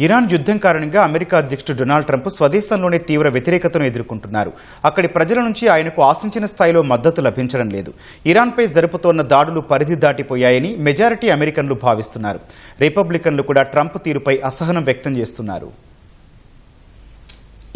Iran యుద్ధం కారణంగా America అధ్యక్షుడు డొనాల్డ్ ట్రంప్ స్వదేశంలోనే తీవ్ర వ్యతిరేకతను ఎదుర్కొంటున్నారు. అక్కడి ప్రజల నుంచి ఆయనకు ఆశించిన స్థాయిలో మద్దతు లభించడం లేదు. ఇరాన్పై జరుపుతోన్న దాడులు పరిధి దాటిపోయాయని మెజారిటీ అమెరికన్లు భావిస్తున్నారు. రిపబ్లికన్లు కూడా ట్రంప్ తీరుపై అసహనం వ్యక్తం చేస్తున్నారు.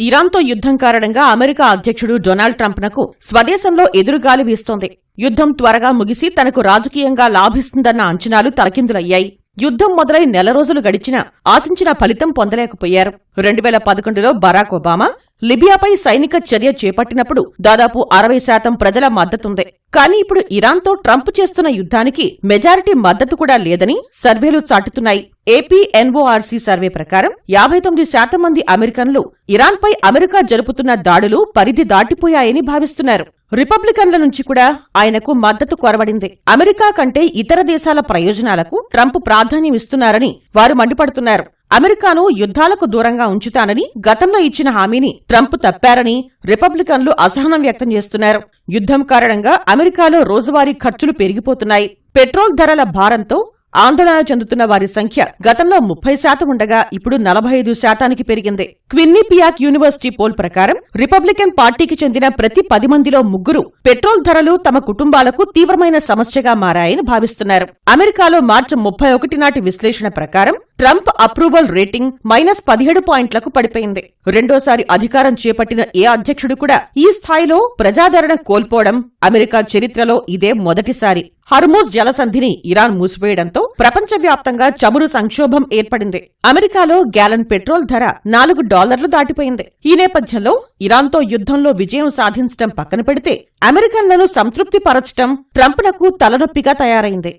ఇరాన్తో యుద్ధం కారణంగా అమెరికా అధ్యక్షుడు డొనాల్డ్ ట్రంప్నకు స్వదేశంలో ఎదురుగాలి వీస్తోంది. యుద్ధం త్వరగా ముగిసి తనకు రాజకీయంగా లాభిస్తుందన్న అంచనాలు తలకిందులయ్యాయి. యుద్ధం మొదలై నెల రోజులు గడిచినా ఆశించిన ఫలితం పొందలేకపోయారు. 2011లో బరాక్ ఒబామా లిబియాపై సైనిక చర్య చేపట్టినప్పుడు దాదాపు 60% ప్రజల మద్దతుంది. కానీ ఇప్పుడు ఇరాన్తో ట్రంప్ చేస్తున్న యుద్ధానికి మెజారిటీ మద్దతు కూడా లేదని సర్వేలు చాటుతున్నాయి. APNORC సర్వే ప్రకారం 59% మంది అమెరికన్లు ఇరాన్పై అమెరికా జరుపుతున్న దాడులు పరిధి దాటిపోయాయని భావిస్తున్నారు. రిపబ్లికన్ల నుంచి కూడా ఆయనకు మద్దతు కొరవడింది. అమెరికా కంటే ఇతర దేశాల ప్రయోజనాలకు ట్రంప్ ప్రాధాన్యమిస్తున్నారని వారు మండిపడుతున్నారు. అమెరికాను యుద్ధాలకు దూరంగా ఉంచుతానని గతంలో ఇచ్చిన హామీని ట్రంప్ తప్పారని రిపబ్లికన్లు అసహనం వ్యక్తం చేస్తున్నారు. యుద్ధం కారణంగా అమెరికాలో రోజువారీ ఖర్చులు పెరిగిపోతున్నాయి. పెట్రోల్ ధరల భారంతో ఆందోళన చెందుతున్న వారి సంఖ్య గతంలో 30% ఉండగా ఇప్పుడు 45% పెరిగింది. క్విన్నిపియాక్ యూనివర్సిటీ పోల్ ప్రకారం రిపబ్లికన్ పార్టీకి చెందిన ప్రతి 10 మందిలో 3 పెట్రోల్ ధరలు తమ కుటుంబాలకు తీవ్రమైన సమస్యగా మారాయని భావిస్తున్నారు. అమెరికాలో మార్చి 31 నాటి విశ్లేషణ ప్రకారం ట్రంప్ అప్రూవల్ రేటింగ్ -17 పాయింట్లకు పడిపోయింది. రెండోసారి అధికారం చేపట్టిన ఏ అధ్యక్షుడు కూడా ఈ స్థాయిలో ప్రజాదరణ కోల్పోవడం అమెరికా చరిత్రలో ఇదే మొదటిసారి. హర్మూజ్ జలసంధిని ఇరాన్ మూసివేయడంతో ప్రపంచవ్యాప్తంగా చమురు సంక్షోభం ఏర్పడింది. అమెరికాలో గ్యాలన్ పెట్రోల్ ధర $4 దాటిపోయింది. ఈ నేపథ్యంలో ఇరాన్తో యుద్ధంలో విజయం సాధించడం పక్కన పెడితే అమెరికన్లను సంతృప్తిపరచడం ట్రంప్నకు తలనొప్పిగా తయారైంది.